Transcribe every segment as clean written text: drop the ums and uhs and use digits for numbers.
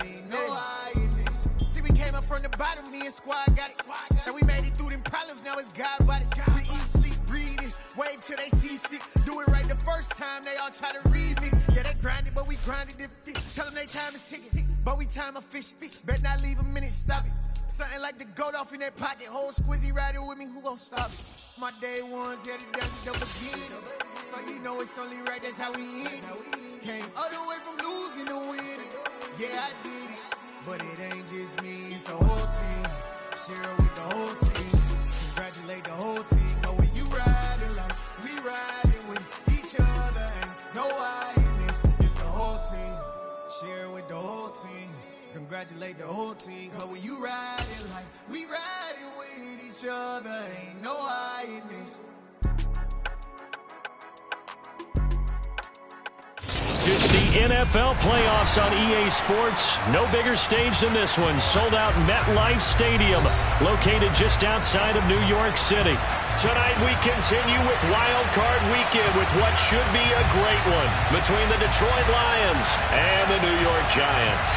ain't no hiding this. See, we came up from the bottom, me and squad got it. And we made it through them problems, now it's God body. We eat, sleep, breathe this, wave till they see sick. Do it right the first time, they all try to remix. Yeah, they grinded, but we grinded different. Tell them they time is ticking, but we time a fish. Bet not leave a minute, stop it. Something like the goat off in that pocket. Whole squizzy riding with me, who gon' stop it? My day ones, yeah, the dance is the beginning. So you know it's only right, that's how we end. Came all the way from losing to winning. Yeah, I did it, but it ain't just me, it's the whole team. Share it with the whole team. Congratulate the whole team. Cause when you riding like we riding with each other, ain't no hiding this. It's the whole team. Share it with the whole team. Congratulate the whole team. Cause when you riding like we riding with each other, ain't no hiding this. It's the NFL playoffs on EA Sports. No bigger stage than this one. Sold out MetLife Stadium, located just outside of New York City. Tonight we continue with Wild Card Weekend with what should be a great one between the Detroit Lions and the New York Giants.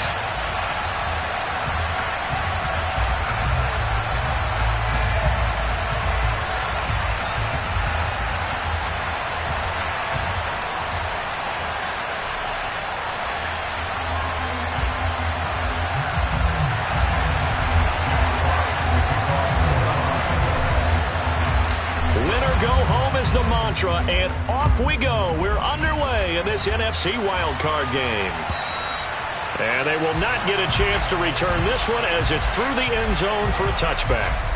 The mantra, and off we go. We're underway in this NFC wildcard game. And they will not get a chance to return this one as it's through the end zone for a touchback.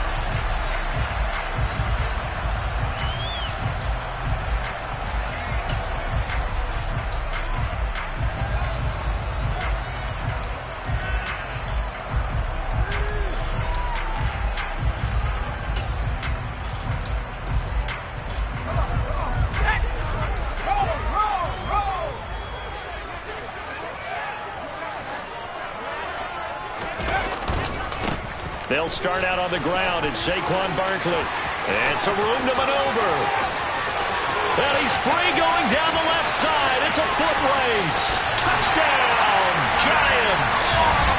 They'll start out on the ground. It's Saquon Barkley. And some room to maneuver. And he's free going down the left side. It's a foot race. Touchdown, Giants.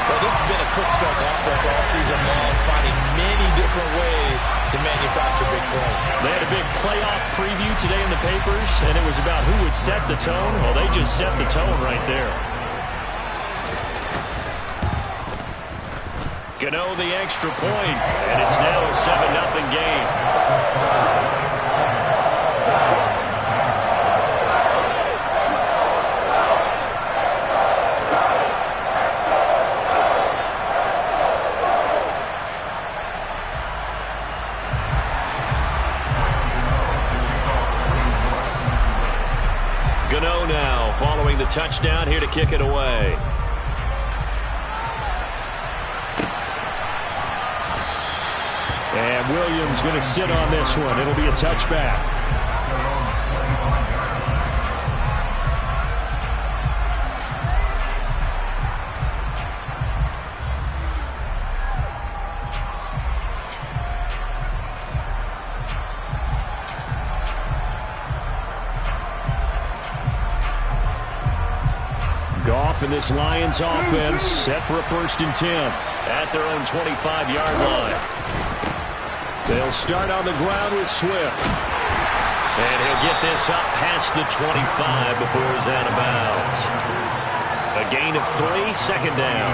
Well, this has been a quick stroke offense all season long, finding many different ways to manufacture big plays. They had a big playoff preview today in the papers, and it was about who would set the tone. Well, they just set the tone right there. Gano the extra point, and it's now a 7-0 game. Gano now following the touchdown here to kick it away. And Williams going to sit on this one. It'll be a touchback. Goff and this Lions offense set for a 1st and 10 at their own 25-yard line. They'll start on the ground with Swift. And he'll get this up past the 25 before he's out of bounds. A gain of 3, 2nd down.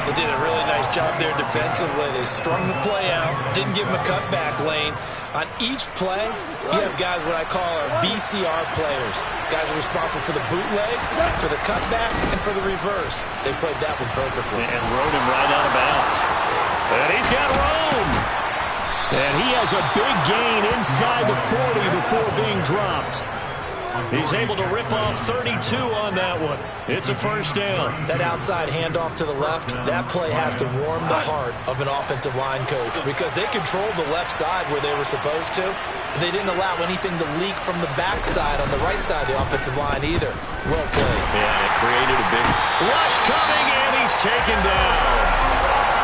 They did a really nice job there defensively. They strung the play out, didn't give him a cutback lane. On each play, you have guys what I call our BCR players. Guys are responsible for the bootleg, for the cutback, and for the reverse. They played that one perfectly. And rode him right out of bounds. And he's got room. And he has a big gain inside the 40 before being dropped. He's able to rip off 32 on that one. It's a 1st down. That outside handoff to the left, that play has to warm the heart of an offensive line coach because they controlled the left side where they were supposed to. They didn't allow anything to leak from the backside on the right side of the offensive line either. Well played. Yeah, it created a big rush coming, and he's taken down.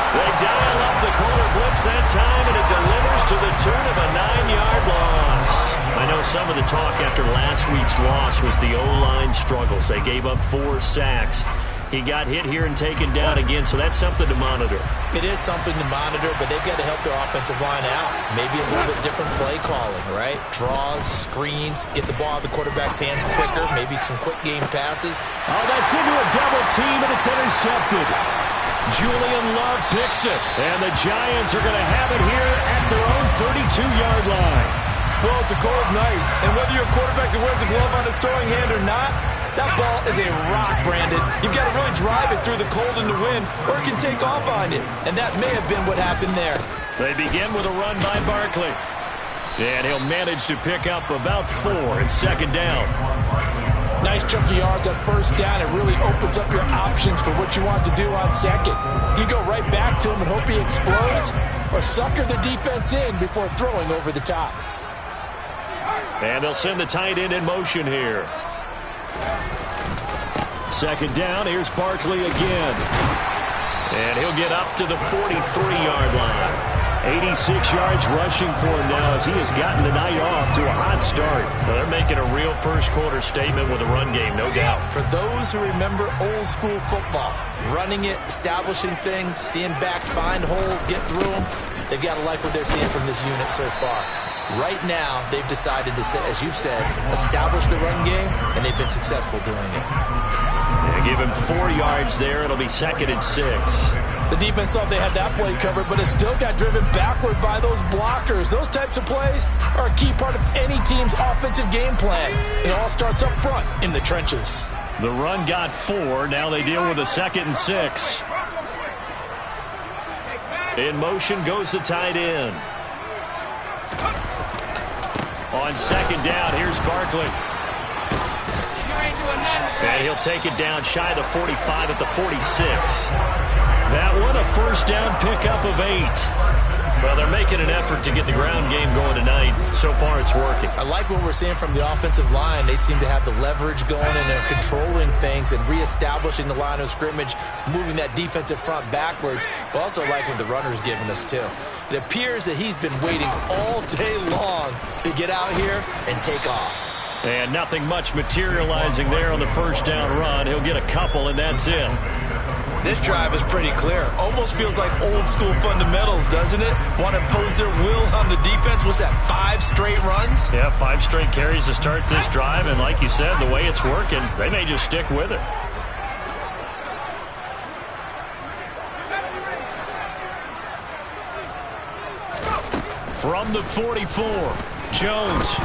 They dial up the corner blitz that time, and it delivers to the tune of a 9-yard loss. I know some of the talk after last week's loss was the O-line struggles. They gave up 4 sacks. He got hit here and taken down again, so that's something to monitor. It is something to monitor, but they've got to help their offensive line out. Maybe a little bit different play calling, right? Draws, screens, get the ball out of the quarterback's hands quicker, maybe some quick game passes. Oh, that's into a double team, and it's intercepted. Julian Love picks it, and the Giants are going to have it here at their own 32-yard line. Well, it's a cold night, and whether you're a quarterback that wears a glove on his throwing hand or not, that ball is a rock, Brandon. You've got to really drive it through the cold and the wind, or it can take off on you. And that may have been what happened there. They begin with a run by Barkley. And he'll manage to pick up about 4 in second down. Nice chunk of yards on first down. It really opens up your options for what you want to do on second. You go right back to him and hope he explodes, or sucker the defense in before throwing over the top. And they'll send the tight end in motion here. Second down, here's Barkley again. And he'll get up to the 43-yard line. 86 yards rushing for him now as he has gotten the night off to a hot start. Well, they're making a real first-quarter statement with a run game, no doubt. For those who remember old-school football, running it, establishing things, seeing backs find holes, get through them, they've got to like what they're seeing from this unit so far. Right now, they've decided to, as you've said, establish the run game, and they've been successful doing it. Yeah, give him 4 yards there. It'll be 2nd and 6. The defense thought they had that play covered, but it still got driven backward by those blockers. Those types of plays are a key part of any team's offensive game plan. It all starts up front in the trenches. The run got 4. Now they deal with a 2nd and 6. In motion goes the tight end. On second down, here's Barkley. And he'll take it down shy of the 45 at the 46. That one a first down pickup of 8. Well, they're making an effort to get the ground game going tonight. So far, it's working. I like what we're seeing from the offensive line. They seem to have the leverage going, and they're controlling things and reestablishing the line of scrimmage, moving that defensive front backwards. But also like what the runner's giving us, too. It appears that he's been waiting all day long to get out here and take off. And nothing much materializing there on the first down run. He'll get a couple, and that's it. This drive is pretty clear. Almost feels like old-school fundamentals, doesn't it? Want to impose their will on the defense. Was that 5 straight runs? Yeah, 5 straight carries to start this drive. And like you said, the way it's working, they may just stick with it. From the 44, Jones.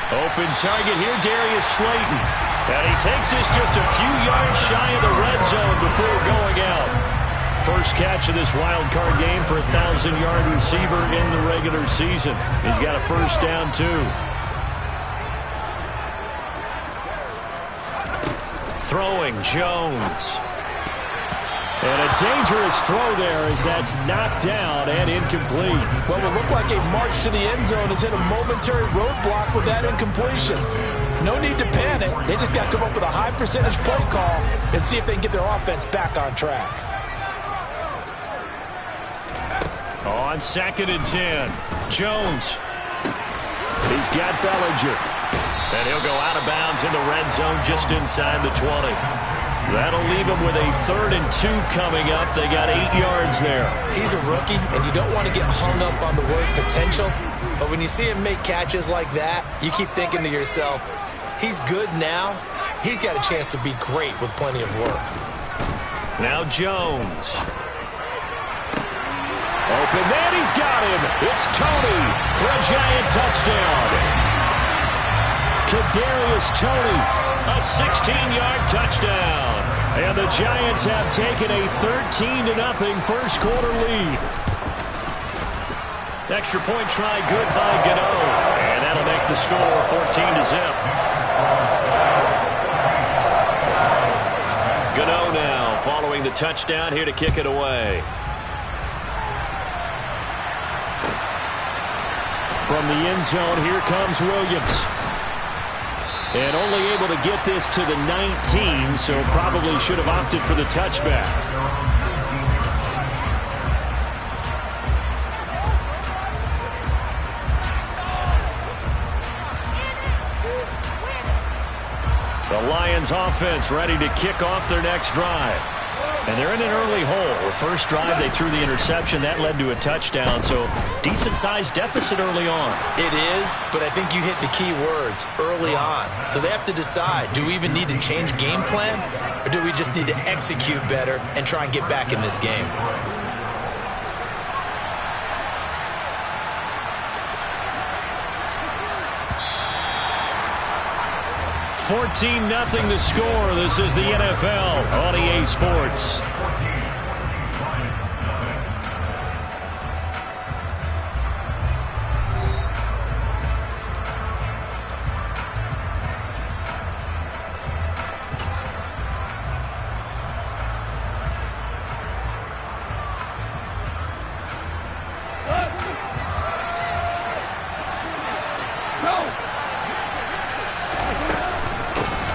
Open target here, Darius Slayton. And he takes this just a few yards shy of the red zone before going out. First catch of this wild card game for a 1,000-yard receiver in the regular season. He's got a first down, too. Throwing, Jones. And a dangerous throw there as that's knocked down and incomplete. Well, it looked like a march to the end zone has hit a momentary roadblock with that incompletion. No need to panic. They just got to come up with a high percentage play call and see if they can get their offense back on track. On 2nd and 10, Jones. He's got Bellinger. And he'll go out of bounds in the red zone just inside the 20. That'll leave him with a 3rd and 2 coming up. They got 8 yards there. He's a rookie, and you don't want to get hung up on the word potential. But when you see him make catches like that, you keep thinking to yourself, he's good now. He's got a chance to be great with plenty of work. Now Jones. Open, and he's got him. It's Tony for a Giant touchdown. Kadarius Toney, a 16-yard touchdown. And the Giants have taken a 13-0 first-quarter lead. Extra point try good by Gano. And that'll make the score 14-0. Gano now following the touchdown here to kick it away. From the end zone, here comes Williams. And only able to get this to the 19, so probably should have opted for the touchback. The Lions offense ready to kick off their next drive. And they're in an early hole. The first drive, they threw the interception. That led to a touchdown, so decent-sized deficit early on. It is, but I think you hit the key words, early on. So they have to decide, do we even need to change game plan, or do we just need to execute better and try and get back in this game? 14-0 the score. This is the NFL on EA Sports.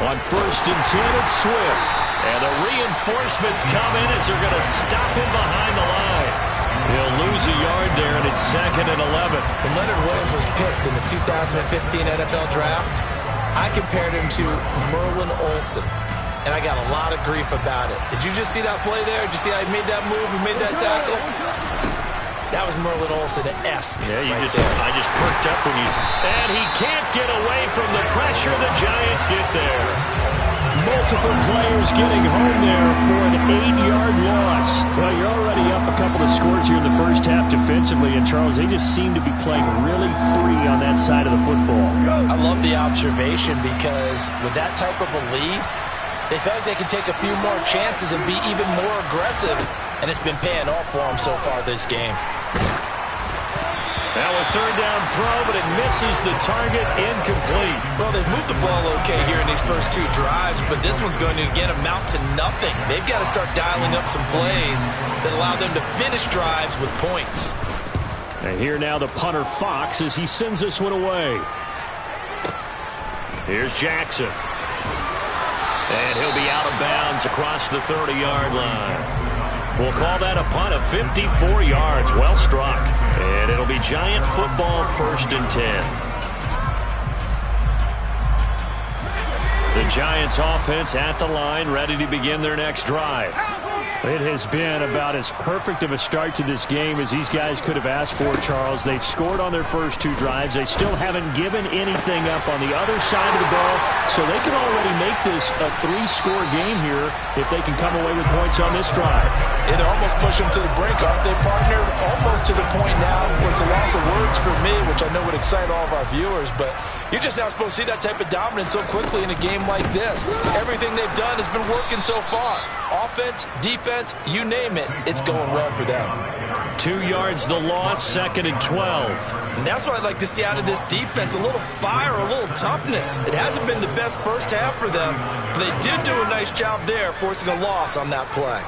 On 1st and 10, it's Swift. And the reinforcements come in as they're going to stop him behind the line. He'll lose a yard there, and it's 2nd and 11. When Leonard Williams was picked in the 2015 NFL Draft, I compared him to Merlin Olsen, and I got a lot of grief about it. Did you just see that play there? Did you see how he made that move and made that tackle? That was Merlin Olsen-esque. Yeah, I just perked up when and he can't get away from the pressure. The Giants get there. Multiple players getting home there for an 8-yard loss. Well, you're already up a couple of scores here in the first half defensively, and Charles, they just seem to be playing really free on that side of the football. I love the observation because with that type of a lead, they feel like they can take a few more chances and be even more aggressive, and it's been paying off for them so far this game. Now a 3rd down throw, but it misses the target, incomplete. Well, they've moved the ball okay here in these first 2 drives, but this one's going to again amount to nothing. They've got to start dialing up some plays that allow them to finish drives with points. And here now the punter Fox as he sends this one away. Here's Jackson. And he'll be out of bounds across the 30-yard line. We'll call that a punt of 54 yards. Well struck. And it'll be Giant football, 1st and 10. The Giants offense at the line, ready to begin their next drive. It has been about as perfect of a start to this game as these guys could have asked for, Charles. They've scored on their first 2 drives. They still haven't given anything up on the other side of the ball, so they can already make this a 3-score game here if they can come away with points on this drive. Yeah, they're almost pushing them to the brink, aren't they, partner? Almost to the point now where it's a loss of words for me, which I know would excite all of our viewers, but you're just now supposed to see that type of dominance so quickly in a game like this. Everything they've done has been working so far. Offense, defense, you name it, it's going well for them. 2 yards the loss, 2nd and 12. And that's what I'd like to see out of this defense, a little fire, a little toughness. It hasn't been the best first half for them, but they did do a nice job there, forcing a loss on that play.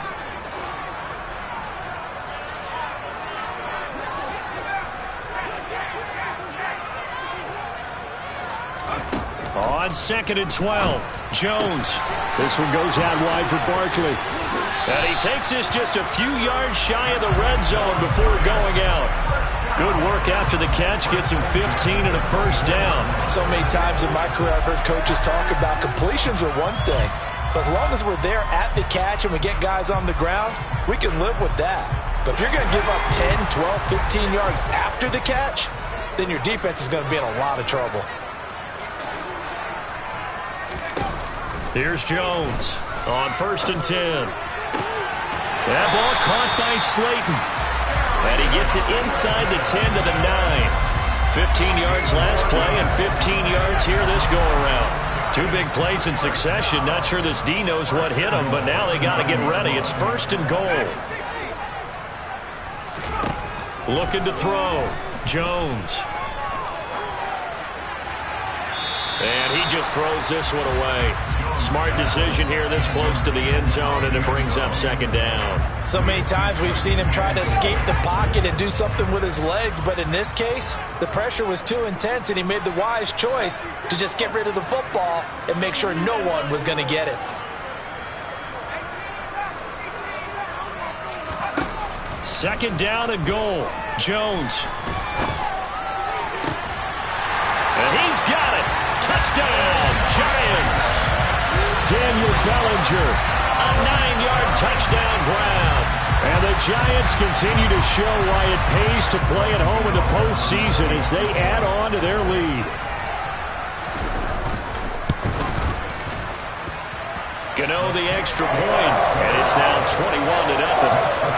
On 2nd and 12, Jones. This one goes out wide for Barkley. And he takes this just a few yards shy of the red zone before going out. Good work after the catch, gets him 15 and a 1st down. So many times in my career I've heard coaches talk about completions are one thing, but as long as we're there at the catch and we get guys on the ground, we can live with that. But if you're going to give up 10, 12, 15 yards after the catch, then your defense is going to be in a lot of trouble. Here's Jones on 1st and 10. That ball caught by Slayton. And he gets it inside the 10 to the 9. 15 yards last play and 15 yards here this go-around. 2 big plays in succession. Not sure this D knows what hit him, but now they got to get ready. It's 1st and goal. Looking to throw. Jones. And he just throws this one away. Smart decision here this close to the end zone, and it brings up 2nd down. So many times we've seen him try to escape the pocket and do something with his legs, but in this case, the pressure was too intense, and he made the wise choice to just get rid of the football and make sure no one was going to get it. 2nd down and goal. Jones. And he's got it. Touchdown, Giants. Daniel Bellinger. A 9-yard touchdown ground. And the Giants continue to show why it pays to play at home in the postseason as they add on to their lead. Gano the extra point, and it's now 21-0.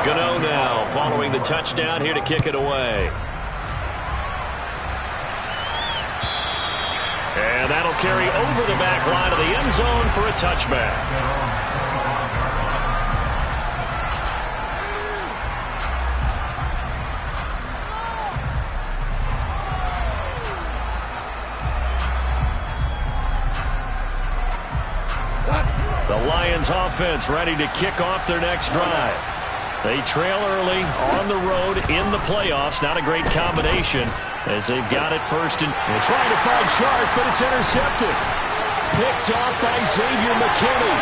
Gano now following the touchdown here to kick it away. And that'll carry over the back line of the end zone for a touchback. The Lions offense ready to kick off their next drive. They trail early on the road in the playoffs. Not a great combination as they've got it first and trying to find Chark, but it's intercepted. Picked off by Xavier McKinney.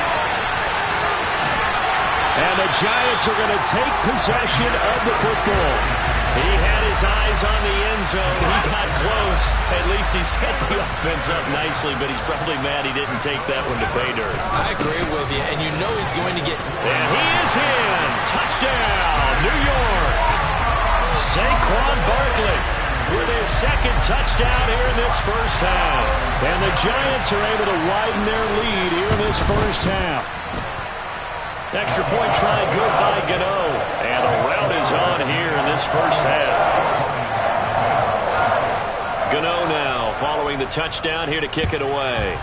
And the Giants are going to take possession of the football. He had his eyes on the end zone. He got close. At least he set the offense up nicely, but he's probably mad he didn't take that one to pay dirt. I agree with you, and you know he's going to get... And he is in. Touchdown, New York. Saquon Barkley with his second touchdown here in this first half. And the Giants are able to widen their lead here in this first half. Extra point try good by Gano. And a rout is on here in this first half. Gano now following the touchdown here to kick it away.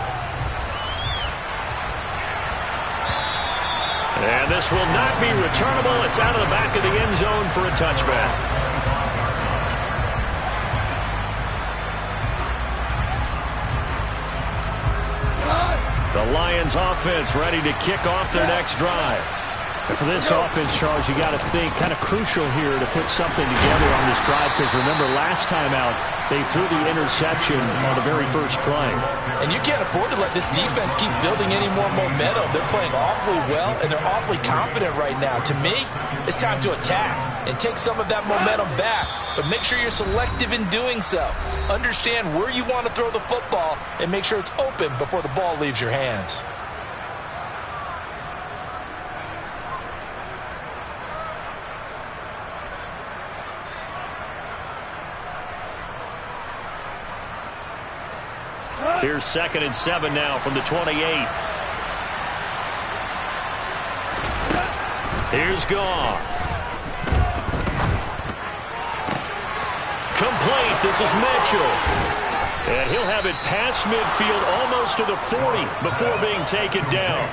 And this will not be returnable. It's out of the back of the end zone for a touchback. The Lions offense ready to kick off their next drive. And for this offense, Charles, you got to think kind of crucial here to put something together on this drive because remember last time out they threw the interception on the very first play. And you can't afford to let this defense keep building any more momentum. They're playing awfully well and they're awfully confident right now. To me, it's time to attack and take some of that momentum back. But make sure you're selective in doing so. Understand where you want to throw the football and make sure it's open before the ball leaves your hands. Here's 2nd and 7 now from the 28. Here's Goff. Complete. This is Mitchell. And he'll have it past midfield almost to the 40 before being taken down.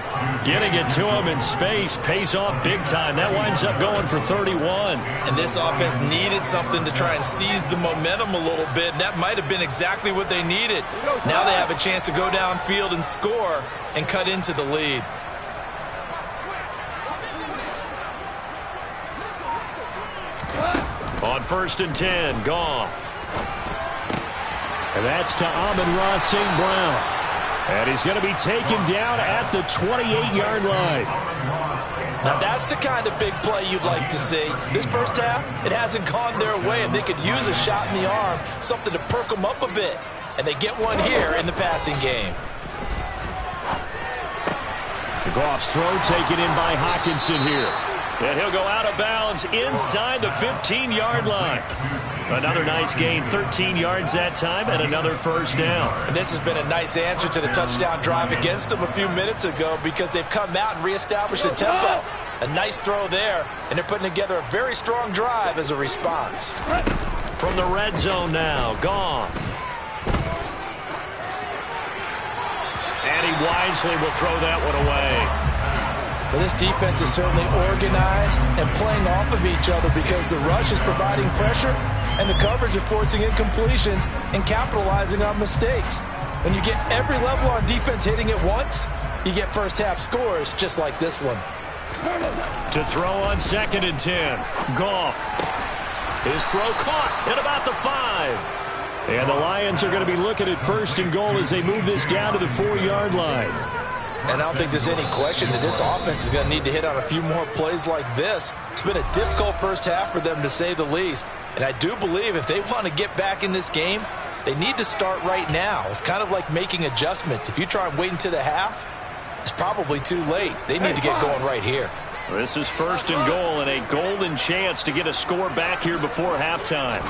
Getting it to him in space pays off big time. That winds up going for 31. And this offense needed something to try and seize the momentum a little bit. And that might have been exactly what they needed. Now they have a chance to go downfield and score and cut into the lead. On 1st and 10, Goff. And that's to Amon-Ra St. Brown. And he's going to be taken down at the 28-yard line. Now that's the kind of big play you'd like to see. This first half, it hasn't gone their way, and they could use a shot in the arm, something to perk them up a bit. And they get one here in the passing game. Goff's throw taken in by Hockenson here. And he'll go out of bounds inside the 15-yard line. Another nice gain, 13 yards that time, and another first down. And this has been a nice answer to the touchdown drive against them a few minutes ago because they've come out and reestablished the tempo. A nice throw there, and they're putting together a very strong drive as a response. From the red zone now, Goff. And he wisely will throw that one away. Well, this defense is certainly organized and playing off of each other because the rush is providing pressure and the coverage is forcing incompletions and capitalizing on mistakes. When you get every level on defense hitting at once, you get first half scores just like this one. To throw on 2nd and 10, Goff. His throw caught at about the 5. And the Lions are going to be looking at 1st and goal as they move this down to the 4-yard line. And I don't think there's any question that this offense is going to need to hit on a few more plays like this. It's been a difficult first half for them, to say the least. And I do believe if they want to get back in this game, they need to start right now. It's kind of like making adjustments. If you try and wait until the half, it's probably too late. They need to get going right here. This is 1st and goal and a golden chance to get a score back here before halftime.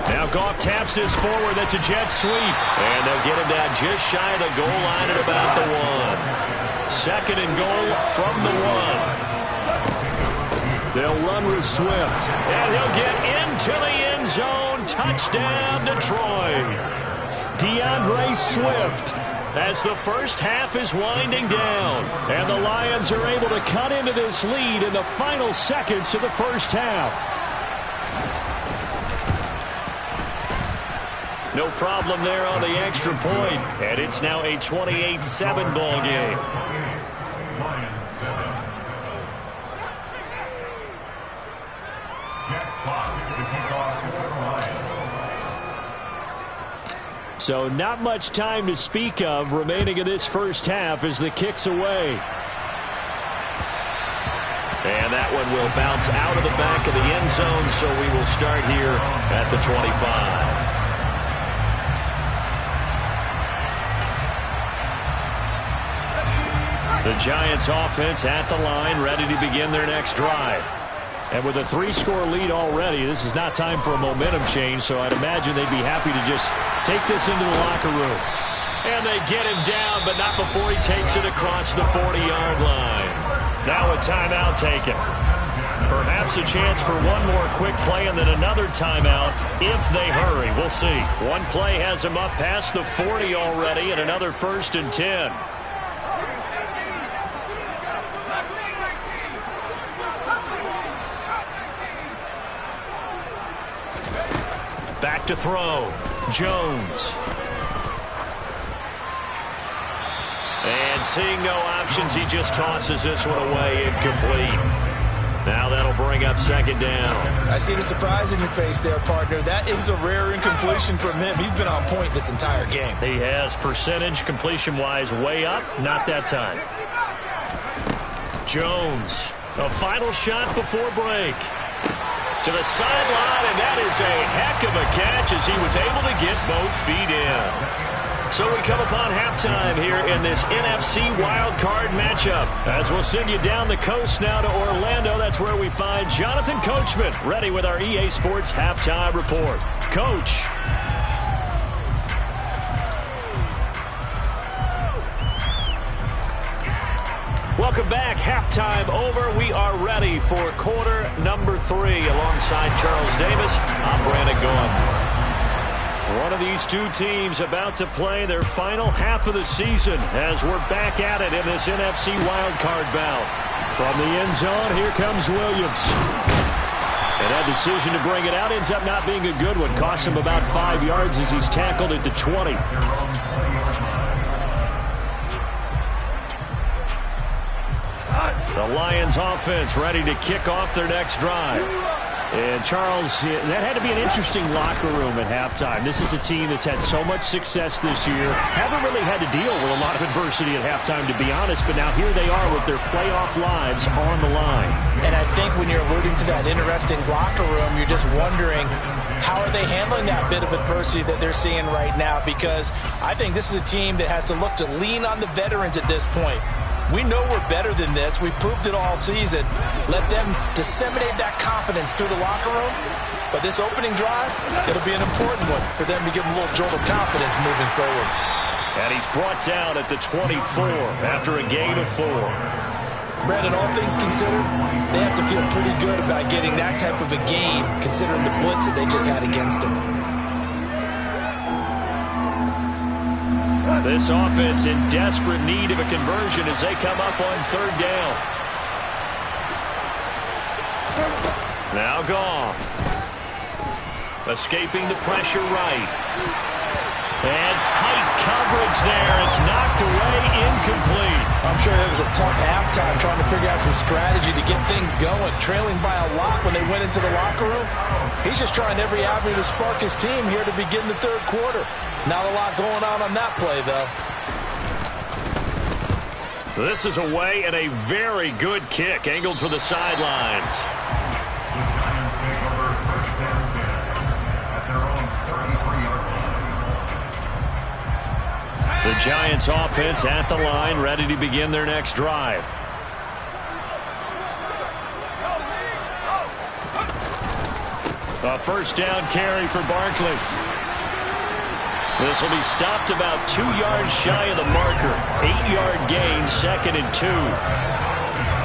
Now Goff taps this forward. That's a jet sweep. And they'll get him down just shy of the goal line at about the 1. 2nd and goal from the 1. They'll run with Swift. And he'll get into the end zone. Touchdown, Detroit. DeAndre Swift. As the first half is winding down. And the Lions are able to cut into this lead in the final seconds of the first half. No problem there on the extra point. And it's now a 28-7 ball game. So not much time to speak of remaining in this first half as the kick's away. And that one will bounce out of the back of the end zone, so we will start here at the 25. The Giants offense at the line, ready to begin their next drive. And with a 3-score lead already, this is not time for a momentum change, so I'd imagine they'd be happy to just take this into the locker room. And they get him down, but not before he takes it across the 40-yard line. Now a timeout taken. Perhaps a chance for one more quick play and then another timeout if they hurry. We'll see. One play has him up past the 40 already and another 1st and 10. Back to throw. Jones. And seeing no options, he just tosses this one away, incomplete. Now that'll bring up 2nd down. I see the surprise in your face there, partner. That is a rare incompletion from him. He's been on point this entire game. He has percentage completion-wise way up. Not that time. Jones. A final shot before break. To the sideline, and that is a heck of a catch as he was able to get both feet in. So we come upon halftime here in this NFC wildcard matchup. As we'll send you down the coast now to Orlando, that's where we find Jonathan Coachman ready with our EA Sports halftime report. Coach. Welcome back. Halftime over. We are ready for quarter number 3 alongside Charles Davis. I'm Brandon Gaughan. One of these two teams about to play their final half of the season as we're back at it in this NFC wildcard bout. From the end zone, here comes Williams. And that decision to bring it out ends up not being a good one. Costs him about 5 yards as he's tackled at the 20. The Lions offense ready to kick off their next drive. And Charles, that had to be an interesting locker room at halftime. This is a team that's had so much success this year. Haven't really had to deal with a lot of adversity at halftime, to be honest. But now here they are with their playoff lives on the line. And I think when you're alluding to that interesting locker room, you're just wondering, how are they handling that bit of adversity that they're seeing right now? Because I think this is a team that has to look to lean on the veterans at this point. We know we're better than this. We've proved it all season. Let them disseminate that confidence through the locker room. But this opening drive, it'll be an important one for them to give them a little jolt of confidence moving forward. And he's brought down at the 24 after a gain of 4. Brandon, all things considered, they have to feel pretty good about getting that type of a gain, considering the blitz that they just had against them. This offense in desperate need of a conversion as they come up on 3rd down. Now Goff. Escaping the pressure right. And tight coverage there. It's knocked away, incomplete. I'm sure it was a tough halftime trying to figure out some strategy to get things going. Trailing by a lot when they went into the locker room. He's just trying every avenue to spark his team here to begin the 3rd quarter. Not a lot going on that play, though. This is away and a very good kick angled for the sidelines. The Giants offense at the line, ready to begin their next drive. A first down carry for Barkley. This will be stopped about 2 yards shy of the marker. 8-yard gain, 2nd and 2.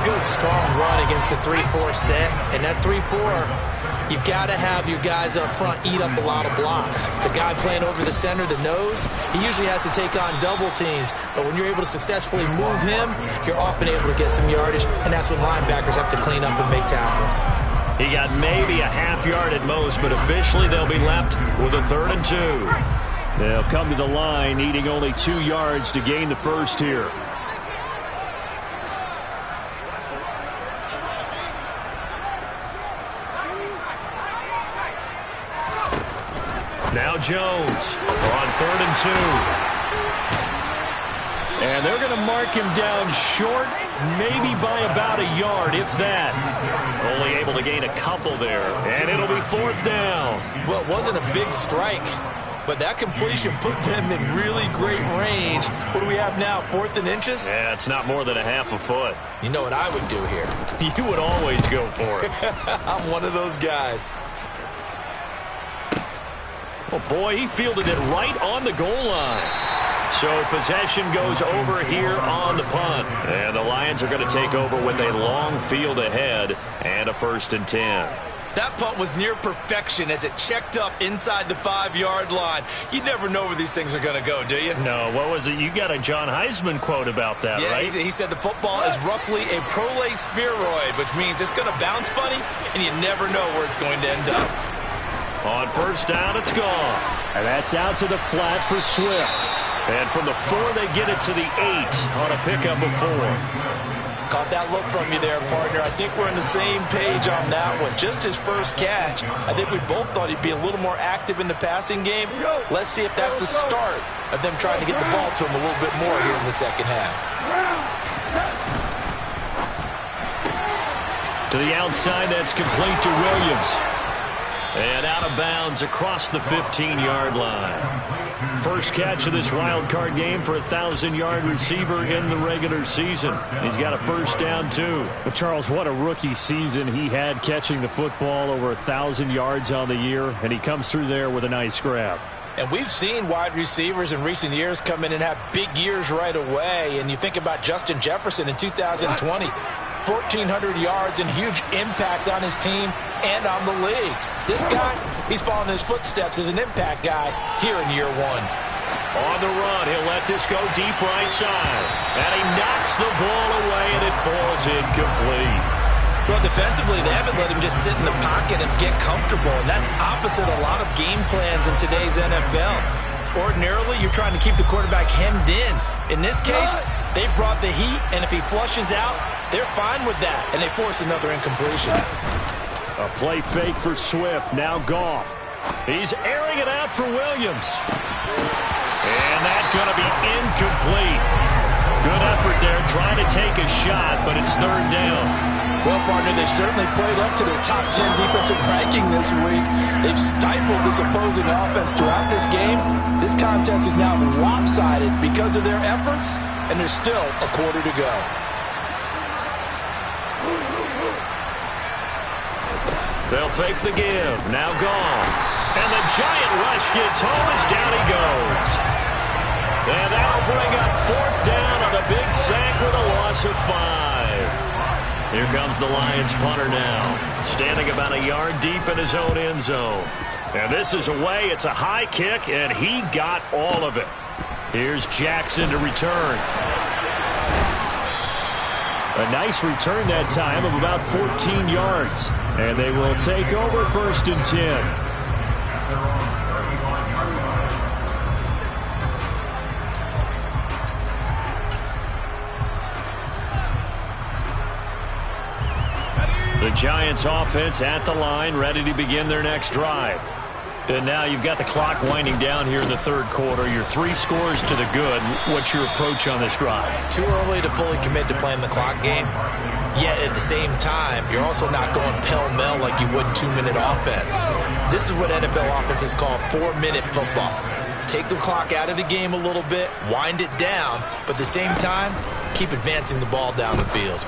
Good, strong run against the 3-4 set. And that 3-4, you've got to have your guys up front eat up a lot of blocks. The guy playing over the center, the nose, he usually has to take on double teams. But when you're able to successfully move him, you're often able to get some yardage. And that's when linebackers have to clean up and make tackles. He got maybe a half yard at most, but officially they'll be left with a 3rd and 2. They'll come to the line needing only 2 yards to gain the first here. Now Jones on 3rd and 2. And they're going to mark him down short, maybe by about a yard, if that. Only able to gain a couple there, and it'll be 4th down. Well, it wasn't a big strike, but that completion put them in really great range. What do we have now, 4th and inches? Yeah, it's not more than a half a foot. You know what I would do here? You would always go for it. I'm one of those guys. Oh, boy, he fielded it right on the goal line. So possession goes over here on the punt. And the Lions are going to take over with a long field ahead and a 1st and 10. That punt was near perfection as it checked up inside the 5-yard line. You never know where these things are going to go, do you? No, what was it? You got a John Heisman quote about that, yeah, right? He said the football is roughly a prolate spheroid, which means it's going to bounce funny, and you never know where it's going to end up. On 1st down, it's gone. And that's out to the flat for Swift. And from the 4, they get it to the 8 on a pickup of 4. Caught that look from you there, partner. I think we're on the same page on that one. Just his first catch. I think we both thought he'd be a little more active in the passing game. Let's see if that's the start of them trying to get the ball to him a little bit more here in the second half. To the outside, that's complete to Williams. And out of bounds across the 15-yard line. First catch of this wild card game for a 1,000-yard receiver in the regular season. He's got a first down, too. But Charles, what a rookie season he had catching the football, over 1,000 yards on the year, and he comes through there with a nice grab. And we've seen wide receivers in recent years come in and have big years right away. And you think about Justin Jefferson in 2020, 1,400 yards and huge impact on his team and on the league. This guy, he's following his footsteps as an impact guy here in year 1. On the run, he'll let this go deep right side. And he knocks the ball away, and it falls incomplete. Well, defensively, they haven't let him just sit in the pocket and get comfortable, and that's opposite a lot of game plans in today's NFL. Ordinarily, you're trying to keep the quarterback hemmed in. In this case, they brought the heat, and if he flushes out, they're fine with that, and they force another incompletion. A play fake for Swift, now Goff. He's airing it out for Williams. And that's going to be incomplete. Good effort there, trying to take a shot, but it's 3rd down. Well, partner, they've certainly played up to their top 10 defensive ranking this week. They've stifled this opposing offense throughout this game. This contest is now lopsided because of their efforts, and there's still a quarter to go. They'll fake the give, now Goff. And the giant rush gets home as down he goes. And that'll bring up 4th down on the big sack with a loss of 5. Here comes the Lions punter now, standing about a yard deep in his own end zone. And this is away. It's a high kick, and he got all of it. Here's Jackson to return. A nice return that time of about 14 yards. And they will take over 1st and 10. The Giants offense at the line, ready to begin their next drive. And now you've got the clock winding down here in the 3rd quarter. You're 3 scores to the good. What's your approach on this drive? Too early to fully commit to playing the clock game. Yet at the same time, you're also not going pell-mell like you would 2-minute offense. This is what NFL offenses call 4-minute football. take the clock out of the game a little bit, wind it down, but at the same time, keep advancing the ball down the field.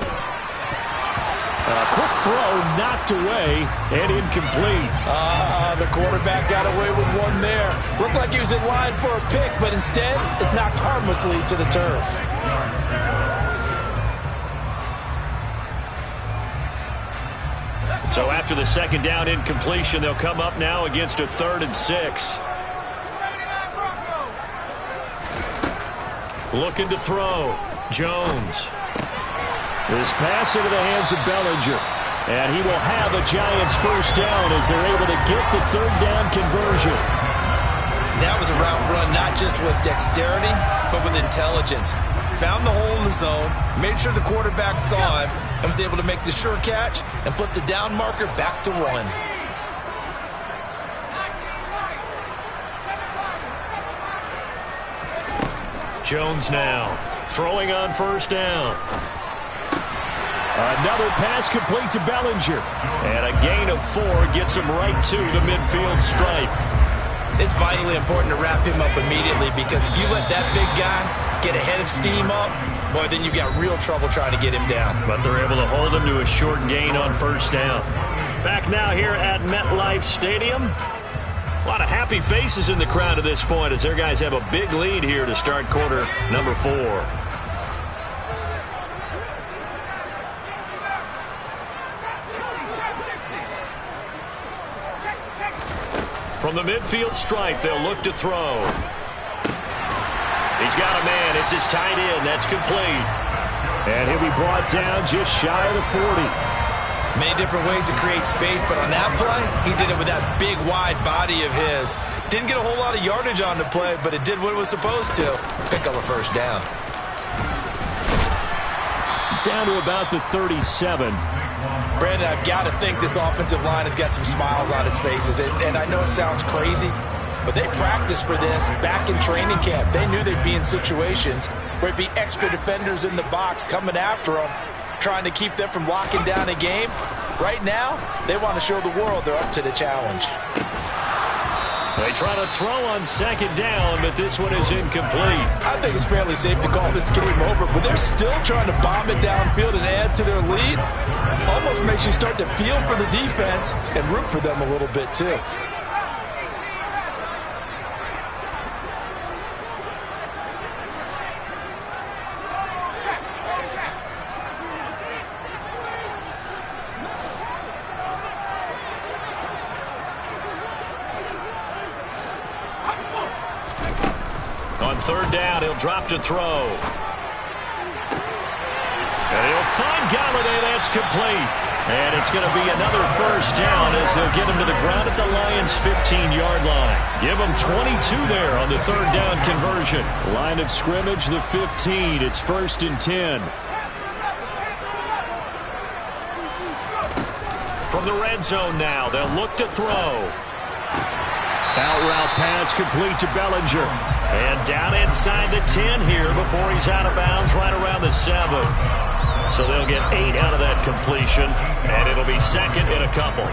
A quick throw knocked away and incomplete. The quarterback got away with one there. Looked like he was in line for a pick, but instead it's knocked harmlessly to the turf. So after the second down incompletion, they'll come up now against a 3rd and 6. Looking to throw. Jones. This pass into the hands of Bellinger. And he will have a Giants first down as they're able to get the 3rd down conversion. That was a route run not just with dexterity, but with intelligence. Found the hole in the zone, made sure the quarterback saw him, and was able to make the sure catch and flip the down marker back to 1. Jones now throwing on first down. Another pass complete to Bellinger. And a gain of 4 gets him right to the midfield stripe. It's vitally important to wrap him up immediately, because if you let that big guy get a head of steam up, boy, then you've got real trouble trying to get him down. But they're able to hold him to a short gain on first down. Back now here at MetLife Stadium. A lot of happy faces in the crowd at this point as their guys have a big lead here to start quarter number 4. From the midfield stripe, they'll look to throw. He's got a man. It's his tight end. That's complete. And he'll be brought down just shy of the 40. Many different ways to create space, but on that play, he did it with that big, wide body of his. Didn't get a whole lot of yardage on the play, but it did what it was supposed to. Pick up a first down. Down to about the 37. Brandon, I've got to think this offensive line has got some smiles on its faces. And I know it sounds crazy, but they practiced for this back in training camp. They knew they'd be in situations where it'd be extra defenders in the box coming after them, trying to keep them from locking down a game. Right now, they want to show the world they're up to the challenge. They try to throw on second down, but this one is incomplete. I think it's fairly safe to call this game over, but they're still trying to bomb it downfield and add to their lead. Almost makes you start to feel for the defense and root for them a little bit too. On third down, he'll drop to throw. And he'll find Galladay. That's complete. And it's going to be another first down as they'll get him to the ground at the Lions' 15-yard line. Give him 22 there on the third down conversion. Line of scrimmage, the 15. It's 1st and 10. From the red zone now, they'll look to throw. Out route pass complete to Bellinger. And down inside the 10 here before he's out of bounds right around the 7. So they'll get 8 out of that completion, and it'll be second in a couple.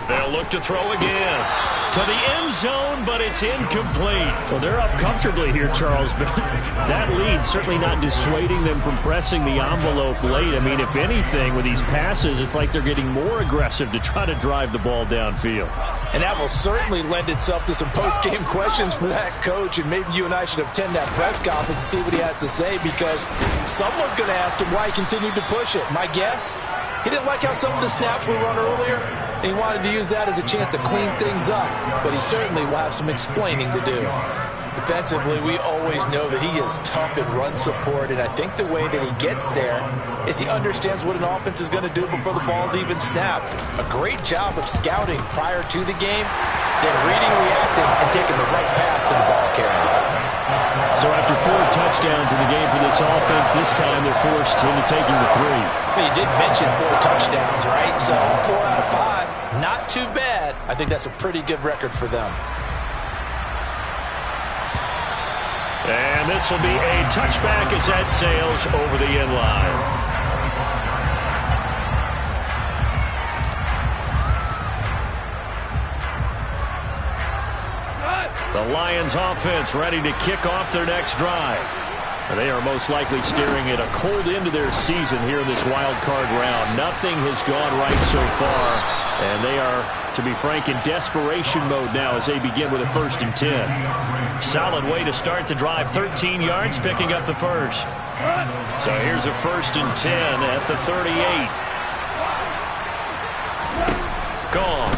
They'll look to throw again. To the end zone, but it's incomplete. Well, they're up comfortably here, Charles, but that lead certainly not dissuading them from pressing the envelope late. I mean, if anything, with these passes, it's like they're getting more aggressive to try to drive the ball downfield. And that will certainly lend itself to some post-game questions for that coach, and maybe you and I should attend that press conference to see what he has to say, because someone's going to ask him why he continued to push it. My guess, he didn't like how some of the snaps were run earlier, and he wanted to use that as a chance to clean things up, but he certainly will have some explaining to do. Defensively, we always know that he is tough in run support, and I think the way that he gets there is he understands what an offense is going to do before the ball's even snapped. A great job of scouting prior to the game, then reading, reacting, and taking the right path to the ball carrier. So after 4 touchdowns in the game for this offense, this time they're forced into taking the 3. Well, you did mention 4 touchdowns, right? So 4 out of 5, not too bad. I think that's a pretty good record for them. And this will be a touchback as that sails over the end line. The Lions offense ready to kick off their next drive. They are most likely staring at a cold end to their season here in this wild card round. Nothing has gone right so far, and they are, to be frank, in desperation mode now as they begin with a 1st and 10. Solid way to start the drive. 13 yards, picking up the first. So here's a 1st and 10 at the 38. Gone.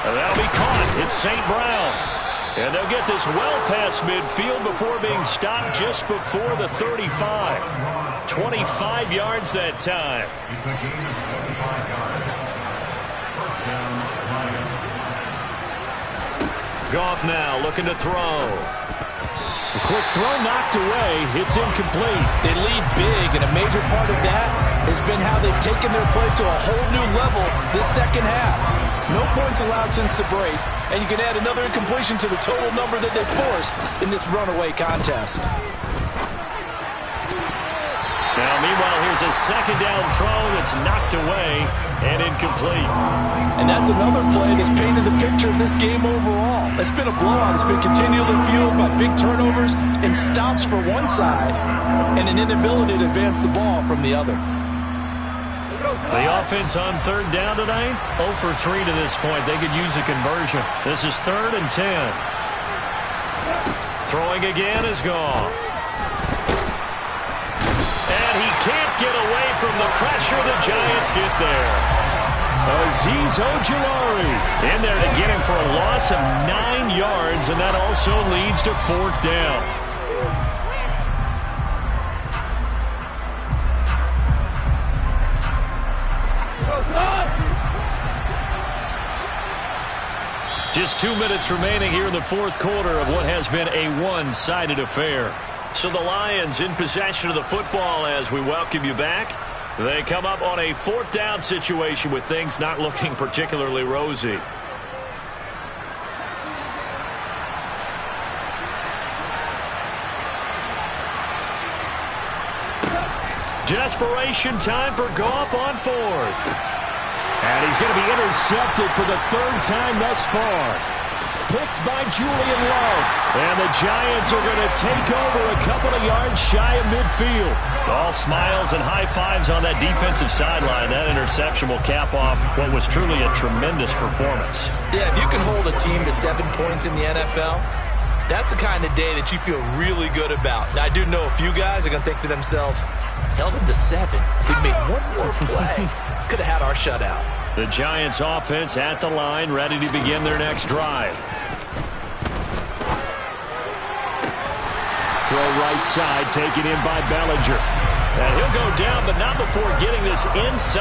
That'll be caught. It's St. Brown. And they'll get this well past midfield before being stopped just before the 35. 25 yards that time. Goff now looking to throw. A quick throw knocked away. It's incomplete. They lead big, and a major part of that has been how they've taken their play to a whole new level this second half. No points allowed since the break, and you can add another incompletion to the total number that they forced in this runaway contest. Now, meanwhile, here's a 2nd down throw that's knocked away and incomplete. And that's another play that's painted the picture of this game overall. It's been a blowout. It's been continually fueled by big turnovers and stops for one side and an inability to advance the ball from the other. The offense on 3rd down tonight, 0 for 3 to this point. They could use a conversion. This is 3rd and 10. Throwing again is gone. And he can't get away from the pressure. The Giants get there. Azeez Ojulari in there to get him for a loss of 9 yards, and that also leads to 4th down. Just 2 minutes remaining here in the 4th quarter of what has been a one-sided affair. So the Lions in possession of the football as we welcome you back. They come up on a 4th down situation with things not looking particularly rosy. Desperation time for Goff on 4th. And he's going to be intercepted for the 3rd time thus far. Picked by Julian Love. And the Giants are going to take over a couple of yards shy of midfield. All smiles and high fives on that defensive sideline. That interception will cap off what was truly a tremendous performance. Yeah, if you can hold a team to 7 points in the NFL, that's the kind of day that you feel really good about. Now, I do know a few guys are going to think to themselves, held them to 7. If we'd made one more play, could have had our shutout. The Giants offense at the line, ready to begin their next drive. Throw right side, taken in by Bellinger. And he'll go down, but not before getting this inside.